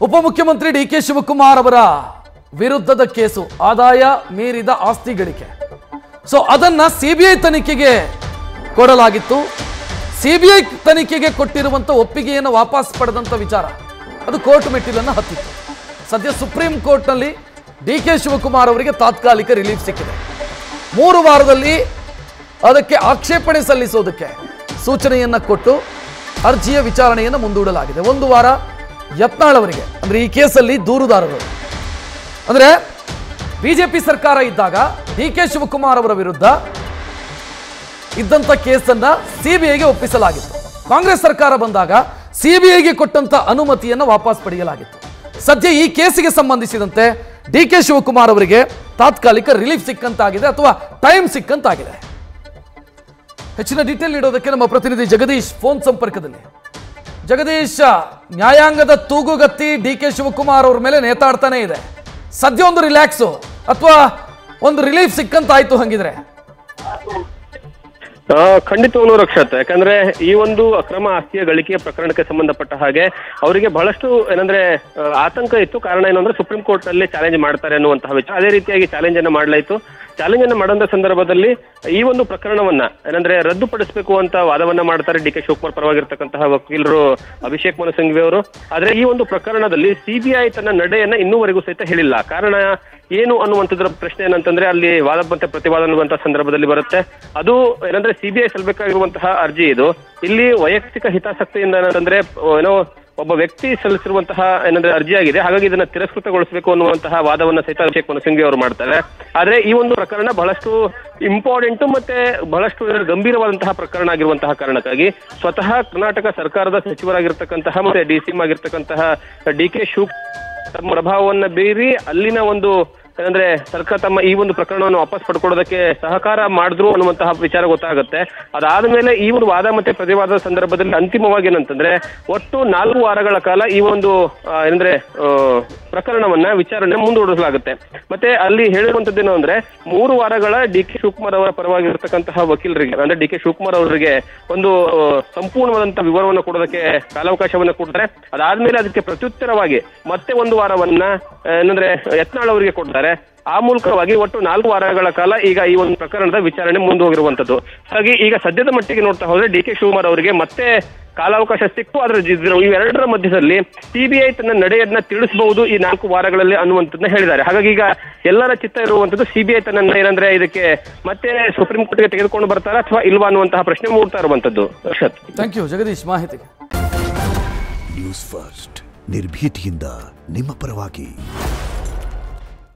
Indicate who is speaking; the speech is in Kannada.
Speaker 1: ಉಪಮುಖ್ಯಮಂತ್ರಿ ಡಿ.ಕೆ. ಶಿವಕುಮಾರ್ ಅವರ ವಿರುದ್ಧದ ಕೇಸು ಆದಾಯ ಮೀರಿದ ಆಸ್ತಿ ಗಳಿಕೆ. ಸೊ ಅದನ್ನ ಸಿಬಿಐ ತನಿಖೆಗೆ ಕೊಡಲಾಗಿತ್ತು. ಸಿಬಿಐ ತನಿಖೆಗೆ ಕೊಟ್ಟಿರುವಂತ ಒಪ್ಪಿಗೆಯನ್ನು ವಾಪಸ್ ಪಡೆದಂತ ವಿಚಾರ ಅದು ಕೋರ್ಟ್ ಮೆಟ್ಟಿಲನ್ನು ಹತ್ತಿತ್ತು. ಸದ್ಯ ಸುಪ್ರೀಂ ಕೋರ್ಟ್ನಲ್ಲಿ ಡಿ.ಕೆ. ಶಿವಕುಮಾರ್ ಅವರಿಗೆ ತಾತ್ಕಾಲಿಕ ರಿಲೀಫ್ ಸಿಕ್ಕಿದೆ. 3 ವಾರದಲ್ಲಿ ಅದಕ್ಕೆ ಆಕ್ಷೇಪಣೆ ಸಲ್ಲಿಸೋದಕ್ಕೆ ಸೂಚನೆಯನ್ನ ಕೊಟ್ಟು ಅರ್ಜಿಯ ವಿಚಾರಣೆಯನ್ನು ಮುಂದೂಡಲಾಗಿದೆ. 1 ವಾರ ಯತ್ನಾಳ್ ಅವರಿಗೆ, ಅಂದ್ರೆ ಈ ಕೇಸಲ್ಲಿ ದೂರುದಾರರು, ಅಂದ್ರೆ ಬಿಜೆಪಿ ಸರ್ಕಾರ ಇದ್ದಾಗ ಡಿ.ಕೆ. ಶಿವಕುಮಾರ್ ಅವರ ವಿರುದ್ಧ ಇದ್ದಂತ ಕೇಸನ್ನ ಸಿಬಿಐಗೆ ಒಪ್ಪಿಸಲಾಗಿತ್ತು. ಕಾಂಗ್ರೆಸ್ ಸರ್ಕಾರ ಬಂದಾಗ ಸಿಬಿಐಗೆ ಕೊಟ್ಟಂತ ಅನುಮತಿಯನ್ನು ವಾಪಸ್ ಪಡೆಯಲಾಗಿತ್ತು. ಸದ್ಯ ಈ ಕೇಸಿಗೆ ಸಂಬಂಧಿಸಿದಂತೆ ಡಿ.ಕೆ. ಶಿವಕುಮಾರ್ ಅವರಿಗೆ ತಾತ್ಕಾಲಿಕ ರಿಲೀಫ್ ಸಿಕ್ಕಂತಾಗಿದೆ ಅಥವಾ ಟೈಮ್ ಸಿಕ್ಕಂತಾಗಿದೆ. ಹೆಚ್ಚಿನ ಡೀಟೇಲ್ ನೀಡೋದಕ್ಕೆ ನಮ್ಮ ಪ್ರತಿನಿಧಿ ಜಗದೀಶ್ ಫೋನ್ ಸಂಪರ್ಕದಲ್ಲಿ. ಜಗದೀಶ್, ನ್ಯಾಯಾಂಗದ ತೂಗುಗತ್ತಿ ಡಿ.ಕೆ. ಶಿವಕುಮಾರ್ ಅವ್ರ ಮೇಲೆ ನೇತಾಡ್ತಾನೆ ಇದೆ. ಸದ್ಯ ಒಂದು ರಿಲ್ಯಾಕ್ಸು ಅಥವಾ ಒಂದು ರಿಲೀಫ್ ಸಿಕ್ಕಂತಾಯ್ತು ಹಂಗಿದ್ರೆ?
Speaker 2: ಖಂಡಿತವೂ ರಕ್ಷತ್. ಯಾಕಂದ್ರೆ ಈ ಒಂದು ಅಕ್ರಮ ಆಸ್ತಿಯ ಗಳಿಕೆಯ ಪ್ರಕರಣಕ್ಕೆ ಸಂಬಂಧಪಟ್ಟ ಹಾಗೆ ಅವರಿಗೆ ಬಹಳಷ್ಟು ಏನಂದ್ರೆ ಆತಂಕ ಇತ್ತು. ಕಾರಣ ಏನು ಅಂದ್ರೆ ಸುಪ್ರೀಂ ಕೋರ್ಟ್ ನಲ್ಲಿ ಚಾಲೆಂಜ್ ಮಾಡ್ತಾರೆ ಅನ್ನುವಂತಹ ವಿಚಾರ. ಅದೇ ರೀತಿಯಾಗಿ ಚಾಲೆಂಜ್ ಅನ್ನ ಮಾಡಲಾಯಿತು. ಚಾಲೆಂಜ್ ಅನ್ನ ಮಾಡುವಂತ ಸಂದರ್ಭದಲ್ಲಿ ಈ ಒಂದು ಪ್ರಕರಣವನ್ನ ಏನಂದ್ರೆ ರದ್ದುಪಡಿಸಬೇಕು ಅಂತ ವಾದವನ್ನ ಮಾಡ್ತಾರೆ ಡಿ.ಕೆ. ಶಿವಕುಮಾರ್ ಪರವಾಗಿರ್ತಕ್ಕಂತಹ ವಕೀಲರು ಅಭಿಷೇಕ್ ಮನು ಸಿಂಘ್ವಿ ಅವರು. ಆದ್ರೆ ಈ ಒಂದು ಪ್ರಕರಣದಲ್ಲಿ ಸಿಬಿಐ ತನ್ನ ನಡೆಯನ್ನ ಇನ್ನೂವರೆಗೂ ಸಹಿತ ಹೇಳಿಲ್ಲ. ಕಾರಣ ಏನು ಅನ್ನುವಂಥದ್ರ ಪ್ರಶ್ನೆ ಏನಂತಂದ್ರೆ ಅಲ್ಲಿ ವಾದ ಮತ್ತೆ ಪ್ರತಿವಾದ ಅನ್ನುವಂತಹ ಸಂದರ್ಭದಲ್ಲಿ ಬರುತ್ತೆ. ಅದು ಏನಂದ್ರೆ ಸಿಬಿಐ ಸಲ್ಲಬೇಕಾಗಿರುವಂತಹ ಅರ್ಜಿ ಇದು. ಇಲ್ಲಿ ವೈಯಕ್ತಿಕ ಹಿತಾಸಕ್ತಿಯಿಂದ ಏನಂತಂದ್ರೆ ಏನೋ ಒಬ್ಬ ವ್ಯಕ್ತಿ ಸಲ್ಲಿಸಿರುವಂತಹ ಏನಂದ್ರೆ ಅರ್ಜಿಯಾಗಿದೆ. ಹಾಗಾಗಿ ಇದನ್ನ ತಿರಸ್ಕೃತಗೊಳಿಸಬೇಕು ಅನ್ನುವಂತಹ ವಾದವನ್ನ ಸಹಿತ ಅಭಿಷೇಕ್ ಮನು ಸಿಂಘ್ವಿ ಅವರು ಮಾಡ್ತಾರೆ. ಆದ್ರೆ ಈ ಒಂದು ಪ್ರಕರಣ ಬಹಳಷ್ಟು ಇಂಪಾರ್ಟೆಂಟ್ ಮತ್ತೆ ಬಹಳಷ್ಟು ಗಂಭೀರವಾದಂತಹ ಪ್ರಕರಣ ಆಗಿರುವಂತಹ ಕಾರಣಕ್ಕಾಗಿ ಸ್ವತಃ ಕರ್ನಾಟಕ ಸರ್ಕಾರದ ಸಚಿವರಾಗಿರ್ತಕ್ಕಂತಹ ಮತ್ತೆ ಡಿ.ಸಿ.ಎಂ ಆಗಿರ್ತಕ್ಕಂತಹ ಡಿ.ಕೆ. ಶಿವಕುಮಾರ್ ತಮ್ಮ ಪ್ರಭಾವವನ್ನ ಬೀರಿ ಅಲ್ಲಿನ ಒಂದು ಏನಂದ್ರೆ ಸರ್ಕಾರ ತಮ್ಮ ಈ ಒಂದು ಪ್ರಕರಣವನ್ನು ವಾಪಸ್ ಪಡ್ಕೊಳ್ಳೋದಕ್ಕೆ ಸಹಕಾರ ಮಾಡಿದ್ರು ಅನ್ನುವಂತಹ ವಿಚಾರ ಗೊತ್ತಾಗುತ್ತೆ. ಅದಾದ ಮೇಲೆ ಈ ಒಂದು ವಾದ ಮತ್ತೆ ಪ್ರತಿವಾದದ ಸಂದರ್ಭದಲ್ಲಿ ಅಂತಿಮವಾಗಿ ಏನಂತಂದ್ರೆ ಒಟ್ಟು 4 ವಾರಗಳ ಕಾಲ ಈ ಒಂದು ಏನಂದ್ರೆ ಪ್ರಕರಣವನ್ನ ವಿಚಾರಣೆ ಮುಂದೂಡಿಸಲಾಗುತ್ತೆ. ಮತ್ತೆ ಅಲ್ಲಿ ಹೇಳುವಂತದ್ದೇನು ಅಂದ್ರೆ 3 ವಾರಗಳ ಡಿ.ಕೆ. ಶಿವಕುಮಾರ್ ಅವರ ಪರವಾಗಿರ್ತಕ್ಕಂತಹ ವಕೀಲರಿಗೆ ಅಂದ್ರೆ ಡಿ.ಕೆ. ಶಿವಕುಮಾರ್ ಅವರಿಗೆ ಒಂದು ಸಂಪೂರ್ಣವಾದಂತಹ ವಿವರವನ್ನು ಕೊಡೋದಕ್ಕೆ ಕಾಲಾವಕಾಶವನ್ನ ಕೊಡ್ತಾರೆ. ಅದಾದ್ಮೇಲೆ ಅದಕ್ಕೆ ಪ್ರತ್ಯುತ್ತರವಾಗಿ ಮತ್ತೆ 1 ವಾರವನ್ನ ಏನಂದ್ರೆ ಯತ್ನಾಳ್ ಅವರಿಗೆ ಕೊಡ್ತಾರೆ. ಆ ಮೂಲಕವಾಗಿ ಒಟ್ಟು 4 ವಾರಗಳ ಕಾಲ ಈಗ ಈ ಒಂದು ಪ್ರಕರಣದ ವಿಚಾರಣೆ ಮುಂದೆ ಹೋಗಿರುವಂತದ್ದು. ಹಾಗಾಗಿ ಈಗ ಸದ್ಯದ ಮಟ್ಟಿಗೆ ನೋಡ್ತಾ ಹೋದ್ರೆ ಡಿ.ಕೆ. ಶಿವಕುಮಾರ್ ಅವರಿಗೆ ಮತ್ತೆ ಕಾಲಾವಕಾಶ ಸಿಕ್ಕು. ಆದ್ರೆ ಇವೆರಡರ ಮಧ್ಯದಲ್ಲಿ ಸಿಬಿಐ ತನ್ನ ನಡೆಯನ್ನ ತಿಳಿಸಬಹುದು ಈ 4 ವಾರಗಳಲ್ಲಿ ಅನ್ನುವಂಥದ್ದನ್ನ ಹೇಳಿದ್ದಾರೆ. ಹಾಗಾಗಿ ಈಗ ಎಲ್ಲರ ಚಿತ್ತ ಇರುವಂತದ್ದು ಸಿಬಿಐ ತನ್ನ ಏನಂದ್ರೆ ಇದಕ್ಕೆ ಮತ್ತೆ ಸುಪ್ರೀಂ ಕೋರ್ಟ್ಗೆ ತೆಗೆದುಕೊಂಡು ಬರ್ತಾರಾ ಅಥವಾ ಇಲ್ವಾ ಅನ್ನುವಂತಹ ಪ್ರಶ್ನೆ ಮೂಡ್ತಾ ಇರುವಂತದ್ದು.
Speaker 1: ಥ್ಯಾಂಕ್ ಯು ಜಗದೀಶ್ ಮಾಹಿತಿಗೆ.
Speaker 3: ನ್ಯೂಸ್ ಫಸ್ಟ್ ನಿರ್ಭೀತಿಯಿಂದ ನಿಮ್ಮ ಪರವಾಗಿ.